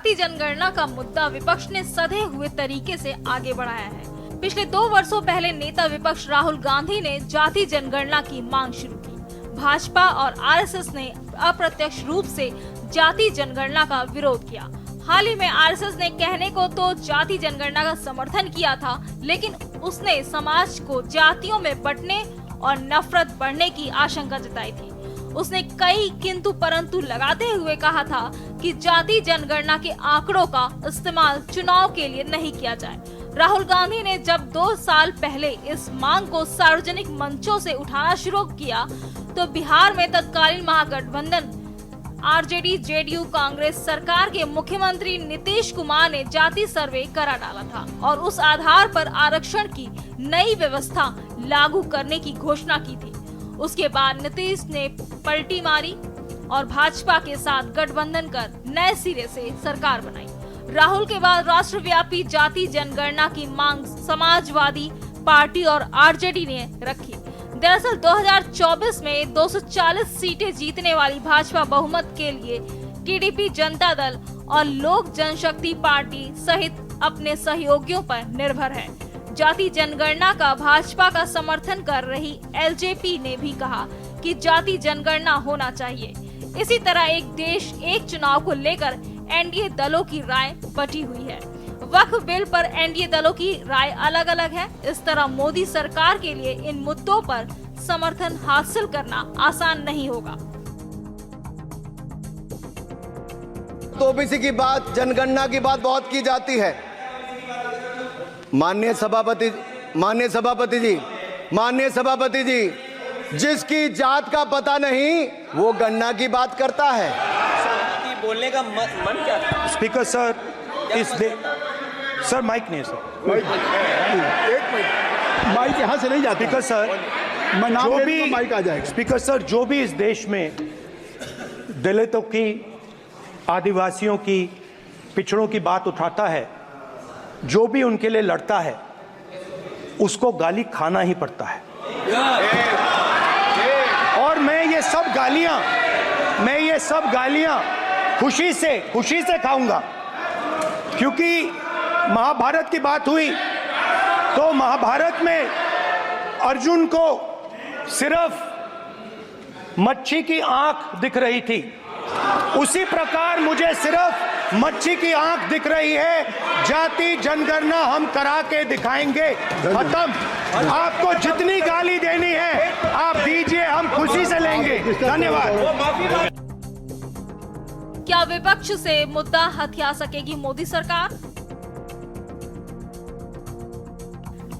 जाति जनगणना का मुद्दा विपक्ष ने सधे हुए तरीके से आगे बढ़ाया है। पिछले 2 वर्षों पहले नेता विपक्ष राहुल गांधी ने जाति जनगणना की मांग शुरू की। भाजपा और आरएसएस ने अप्रत्यक्ष रूप से जाति जनगणना का विरोध किया। हाल ही में आरएसएस ने कहने को तो जाति जनगणना का समर्थन किया था, लेकिन उसने समाज को जातियों में बंटने और नफरत बढ़ने की आशंका जताई थी। उसने कई किंतु परंतु लगाते हुए कहा था कि जाति जनगणना के आंकड़ों का इस्तेमाल चुनाव के लिए नहीं किया जाए। राहुल गांधी ने जब 2 साल पहले इस मांग को सार्वजनिक मंचों से उठाना शुरू किया तो बिहार में तत्कालीन महागठबंधन आरजेडी जेडीयू कांग्रेस सरकार के मुख्यमंत्री नीतीश कुमार ने जाति सर्वे करा डाला था और उस आधार पर आरक्षण की नई व्यवस्था लागू करने की घोषणा की थी। उसके बाद नीतीश ने पलटी मारी और भाजपा के साथ गठबंधन कर नए सिरे से सरकार बनाई। राहुल के बाद राष्ट्रव्यापी जाति जनगणना की मांग समाजवादी पार्टी और आरजेडी ने रखी। दरअसल 2024 में 240 सीटें जीतने वाली भाजपा बहुमत के लिए टीडीपी, जनता दल और लोक जनशक्ति पार्टी सहित अपने सहयोगियों पर निर्भर है। जाति जनगणना का भाजपा का समर्थन कर रही एलजेपी ने भी कहा कि जाति जनगणना होना चाहिए। इसी तरह एक देश एक चुनाव को लेकर एनडीए दलों की राय बटी हुई है। वक्फ बिल पर एनडीए दलों की राय अलग अलग है। इस तरह मोदी सरकार के लिए इन मुद्दों पर समर्थन हासिल करना आसान नहीं होगा। तो ओबीसी की बात, जनगणना की बात बहुत की जाती है। माननीय सभापति जी, जिसकी जात का पता नहीं वो गणना की बात करता है। बोलने का मन क्या था? स्पीकर सर, सर माइक नहीं है सर। एक मिनट, माइक यहाँ से नहीं जाता। स्पीकर सर, मैं नाम जो ले भी तो माइक आ जाएगा। स्पीकर सर, जो भी इस देश में दलितों की, आदिवासियों की, पिछड़ों की बात उठाता है, जो भी उनके लिए लड़ता है, उसको गाली खाना ही पड़ता है। और मैं ये सब गालियां खुशी से खाऊंगा, क्योंकि महाभारत की बात हुई तो महाभारत में अर्जुन को सिर्फ मच्छी की आंख दिख रही थी, उसी प्रकार मुझे सिर्फ मच्छी की आंख दिख रही है। जाति जनगणना हम करा के दिखाएंगे। खत्म। आपको जितनी गाली देनी है आप दीजिए, हम खुशी से लेंगे। धन्यवाद। क्या विपक्ष से मुद्दा हथिया सकेगी मोदी सरकार?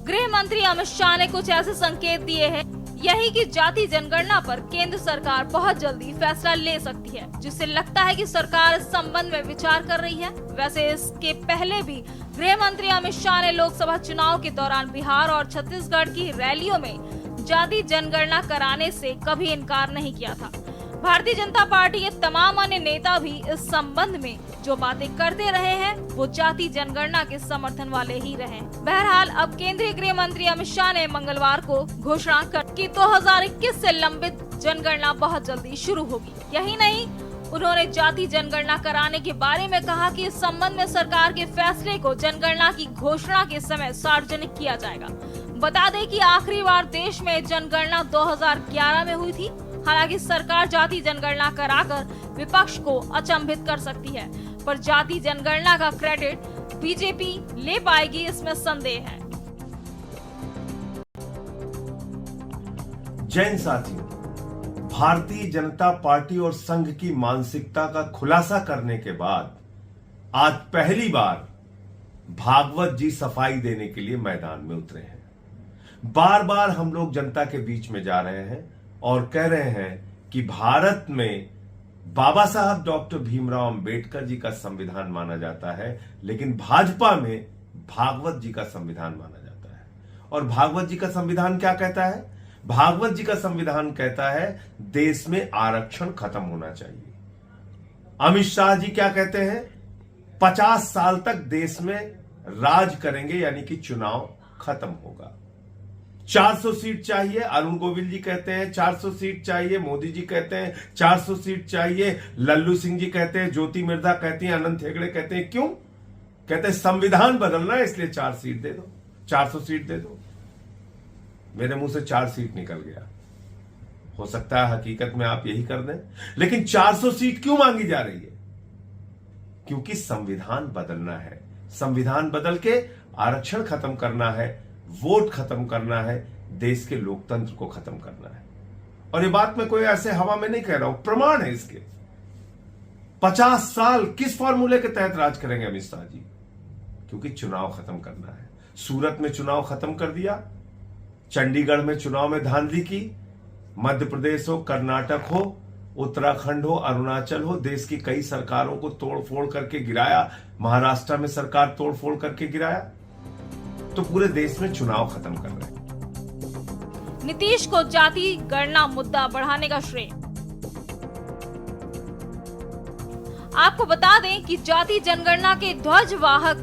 गृह मंत्री अमित शाह ने कुछ ऐसे संकेत दिए हैं, यही कि जाति जनगणना पर केंद्र सरकार बहुत जल्दी फैसला ले सकती है, जिससे लगता है कि सरकार इस संबंध में विचार कर रही है। वैसे इसके पहले भी गृह मंत्री अमित शाह ने लोकसभा चुनाव के दौरान बिहार और छत्तीसगढ़ की रैलियों में जाति जनगणना कराने से कभी इनकार नहीं किया था। भारतीय जनता पार्टी के तमाम अन्य नेता भी इस संबंध में जो बातें करते रहे हैं वो जाति जनगणना के समर्थन वाले ही रहे। बहरहाल अब केंद्रीय गृह मंत्री अमित शाह ने मंगलवार को घोषणा कर कि 2021 से लंबित जनगणना बहुत जल्दी शुरू होगी। यही नहीं, उन्होंने जाति जनगणना कराने के बारे में कहा कि इस संबंध में सरकार के फैसले को जनगणना की घोषणा के समय सार्वजनिक किया जाएगा। बता दें कि आखिरी बार देश में जनगणना 2011 में हुई थी। हालांकि सरकार जाति जनगणना कराकर विपक्ष को अचंभित कर सकती है, पर जाति जनगणना का क्रेडिट बीजेपी ले पाएगी इसमें संदेह है। जैन साथियों, भारतीय जनता पार्टी और संघ की मानसिकता का खुलासा करने के बाद आज पहली बार भागवत जी सफाई देने के लिए मैदान में उतरे हैं। बार बार हम लोग जनता के बीच में जा रहे हैं और कह रहे हैं कि भारत में बाबा साहब डॉक्टर भीमराव अंबेडकर जी का संविधान माना जाता है, लेकिन भाजपा में भागवत जी का संविधान माना जाता है। और भागवत जी का संविधान क्या कहता है? भागवत जी का संविधान कहता है देश में आरक्षण खत्म होना चाहिए। अमित शाह जी क्या कहते हैं? 50 साल तक देश में राज करेंगे, यानी कि चुनाव खत्म होगा। 400 सीट चाहिए, अरुण गोविल जी कहते हैं 400 सीट चाहिए, मोदी जी कहते हैं 400 सीट चाहिए, लल्लू सिंह जी कहते हैं, ज्योति मिर्धा कहती हैं, अनंत हेगड़े कहते हैं। क्यों? कहते हैं संविधान बदलना है इसलिए 4 सीट दे दो, 400 सीट दे दो। मेरे मुंह से 4 सीट निकल गया। हो सकता है हकीकत में आप यही कर दें, लेकिन 400 सीट क्यों मांगी जा रही है? क्योंकि संविधान बदलना है। संविधान बदल के आरक्षण खत्म करना है, वोट खत्म करना है, देश के लोकतंत्र को खत्म करना है। और ये बात मैं कोई ऐसे हवा में नहीं कह रहा हूं, प्रमाण है इसके। 50 साल किस फॉर्मूले के तहत राज करेंगे अमित शाह जी? क्योंकि चुनाव खत्म करना है। सूरत में चुनाव खत्म कर दिया, चंडीगढ़ में चुनाव में धांधली की, मध्य प्रदेश हो, कर्नाटक हो, उत्तराखंड हो, अरुणाचल हो, देश की कई सरकारों को तोड़फोड़ करके गिराया, महाराष्ट्र में सरकार तोड़फोड़ करके गिराया, तो पूरे देश में चुनाव खत्म कर रहे हैं। नीतीश को जाति गणना मुद्दा बढ़ाने का श्रेय। आपको बता दें कि जाति जनगणना के ध्वजवाहक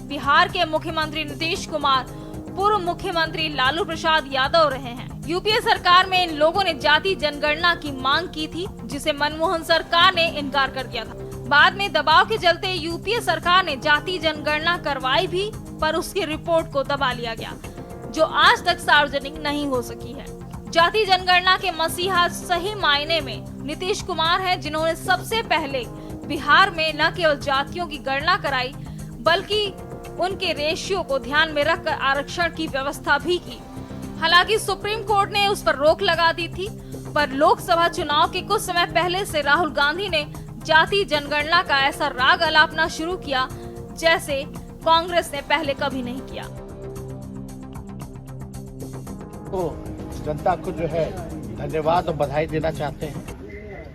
बिहार के मुख्यमंत्री नीतीश कुमार पूर्व मुख्यमंत्री लालू प्रसाद यादव रहे हैं। यूपीए सरकार में इन लोगों ने जाति जनगणना की मांग की थी, जिसे मनमोहन सरकार ने इनकार कर दिया था। बाद में दबाव के चलते यूपीए सरकार ने जाति जनगणना करवाई भी, पर उसकी रिपोर्ट को दबा लिया गया, जो आज तक सार्वजनिक नहीं हो सकी है। जाति जनगणना के मसीहा सही मायने में नीतीश कुमार हैं, जिन्होंने सबसे पहले बिहार में न केवल जातियों की गणना कराई, बल्कि उनके रेशियो को ध्यान में रखकर आरक्षण की व्यवस्था भी की। हालांकि सुप्रीम कोर्ट ने उस पर रोक लगा दी थी, पर लोकसभा चुनाव के कुछ समय पहले से राहुल गांधी ने जाति जनगणना का ऐसा राग अलापना शुरू किया जैसे कांग्रेस ने पहले कभी नहीं किया। तो जनता को जो है धन्यवाद और बधाई देना चाहते हैं।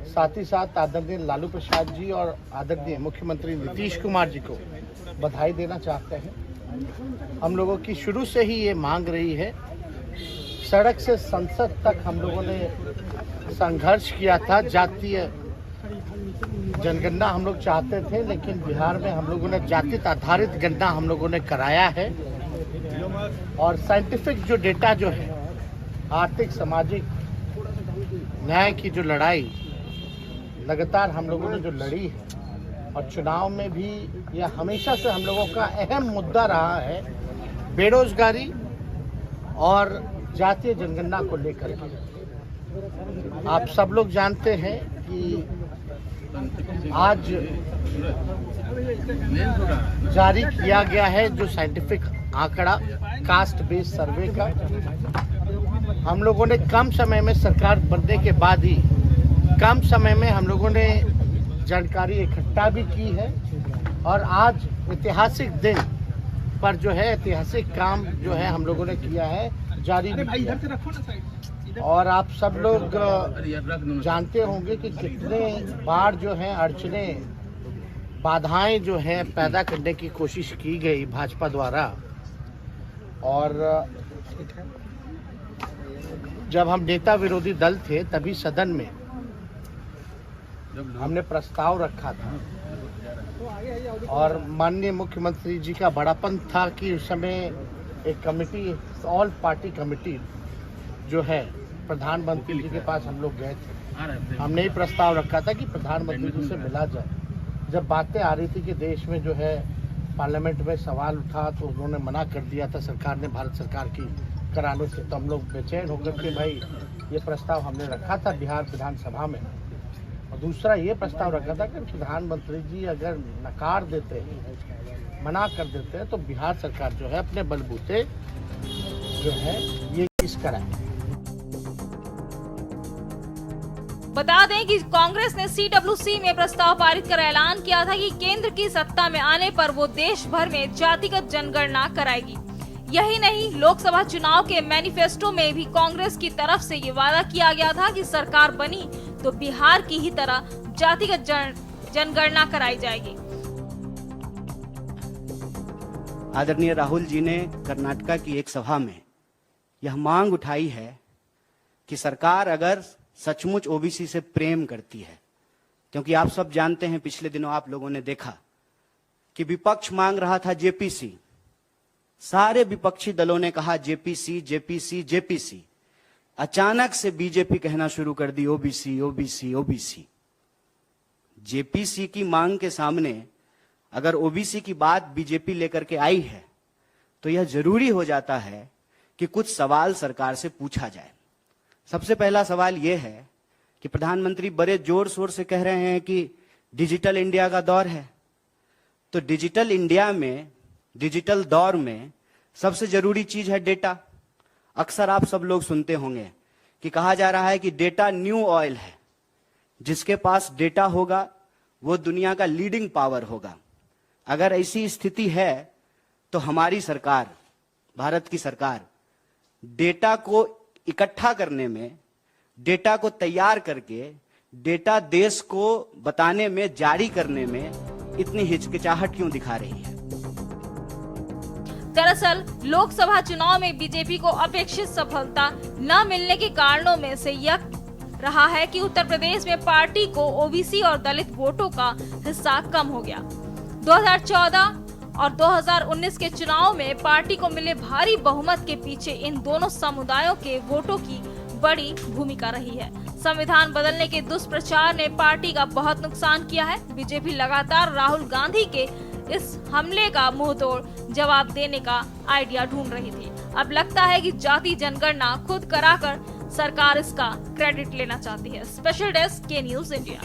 साथ ही साथ आदरणीय लालू प्रसाद जी और आदरणीय मुख्यमंत्री नीतीश कुमार जी को बधाई देना चाहते हैं। हम लोगों की शुरू से ही ये मांग रही है, सड़क से संसद तक हम लोगों ने संघर्ष किया था। जातीय जनगणना हम लोग चाहते थे, लेकिन बिहार में हम लोगों ने जाति आधारित गणना हम लोगों ने कराया है। और साइंटिफिक जो डेटा जो है, आर्थिक सामाजिक न्याय की जो लड़ाई लगातार हम लोगों ने जो लड़ी है, और चुनाव में भी यह हमेशा से हम लोगों का अहम मुद्दा रहा है, बेरोजगारी और जातीय जनगणना को लेकर के। आप सब लोग जानते हैं कि आज जारी किया गया है जो साइंटिफिक आंकड़ा कास्ट बेस्ड सर्वे का। हम लोगों ने कम समय में, सरकार बनने के बाद ही कम समय में हम लोगों ने जानकारी इकट्ठा भी की है, और आज ऐतिहासिक दिन पर जो है ऐतिहासिक काम जो है हम लोगों ने किया है, जारी भी किया है। और आप सब लोग जानते होंगे कि कितने बार जो है अड़चने, बाधाएं जो है पैदा करने की कोशिश की गई भाजपा द्वारा। और जब हम नेता विरोधी दल थे तभी सदन में हमने प्रस्ताव रखा था, और माननीय मुख्यमंत्री जी का बड़ापन था कि उस समय एक कमेटी, ऑल पार्टी कमेटी जो है, प्रधानमंत्री जी के पास हम लोग गए थे। हमने ही प्रस्ताव रखा था कि प्रधानमंत्री जी से मिला जाए। जब बातें आ रही थी कि देश में जो है पार्लियामेंट में सवाल उठा, तो उन्होंने मना कर दिया था सरकार ने, भारत सरकार की कराने से। तो हम लोग बेचैन होकर के भाई ये प्रस्ताव हमने रखा था बिहार विधानसभा में। और दूसरा ये प्रस्ताव रखा था कि प्रधानमंत्री जी अगर नकार देते हैं, मना कर देते हैं, तो बिहार सरकार जो है अपने बलबूते जो है ये चीज कराए। बता दें कि कांग्रेस ने सीडब्ल्यूसी में प्रस्ताव पारित कर ऐलान किया था कि केंद्र की सत्ता में आने पर वो देश भर में जातिगत जनगणना कराएगी। यही नहीं, लोकसभा चुनाव के मैनिफेस्टो में भी कांग्रेस की तरफ से ये वादा किया गया था कि सरकार बनी तो बिहार की ही तरह जातिगत जनगणना कराई जाएगी। आदरणीय राहुल जी ने कर्नाटका की एक सभा में यह मांग उठाई है कि सरकार अगर सचमुच ओबीसी से प्रेम करती है, क्योंकि आप सब जानते हैं, पिछले दिनों आप लोगों ने देखा कि विपक्ष मांग रहा था जेपीसी, सारे विपक्षी दलों ने कहा जेपीसी जेपीसी जेपीसी। अचानक से बीजेपी कहना शुरू कर दी ओबीसी ओबीसी ओबीसी। जेपीसी की मांग के सामने अगर ओबीसी की बात बीजेपी लेकर के आई है तो यह जरूरी हो जाता है कि कुछ सवाल सरकार से पूछा जाए। सबसे पहला सवाल यह है कि प्रधानमंत्री बड़े जोर शोर से कह रहे हैं कि डिजिटल इंडिया का दौर है, तो डिजिटल इंडिया में, डिजिटल दौर में सबसे जरूरी चीज है डेटा। अक्सर आप सब लोग सुनते होंगे कि कहा जा रहा है कि डेटा न्यू ऑयल है, जिसके पास डेटा होगा वो दुनिया का लीडिंग पावर होगा। अगर ऐसी स्थिति है तो हमारी सरकार, भारत की सरकार, डेटा को इकट्ठा करने में, डेटा को तैयार करके डेटा देश को बताने में, जारी करने में इतनी हिचकिचाहट क्यों दिखा रही है? दरअसल लोकसभा चुनाव में बीजेपी को अपेक्षित सफलता न मिलने के कारणों में से यह रहा है कि उत्तर प्रदेश में पार्टी को ओबीसी और दलित वोटों का हिस्सा कम हो गया। 2014 और 2019 के चुनाव में पार्टी को मिले भारी बहुमत के पीछे इन दोनों समुदायों के वोटों की बड़ी भूमिका रही है। संविधान बदलने के दुष्प्रचार ने पार्टी का बहुत नुकसान किया है। बीजेपी लगातार राहुल गांधी के इस हमले का मुंहतोड़ जवाब देने का आइडिया ढूंढ रही थी। अब लगता है कि जाति जनगणना खुद कराकर सरकार इसका क्रेडिट लेना चाहती है। स्पेशल डेस्क के न्यूज़ इंडिया।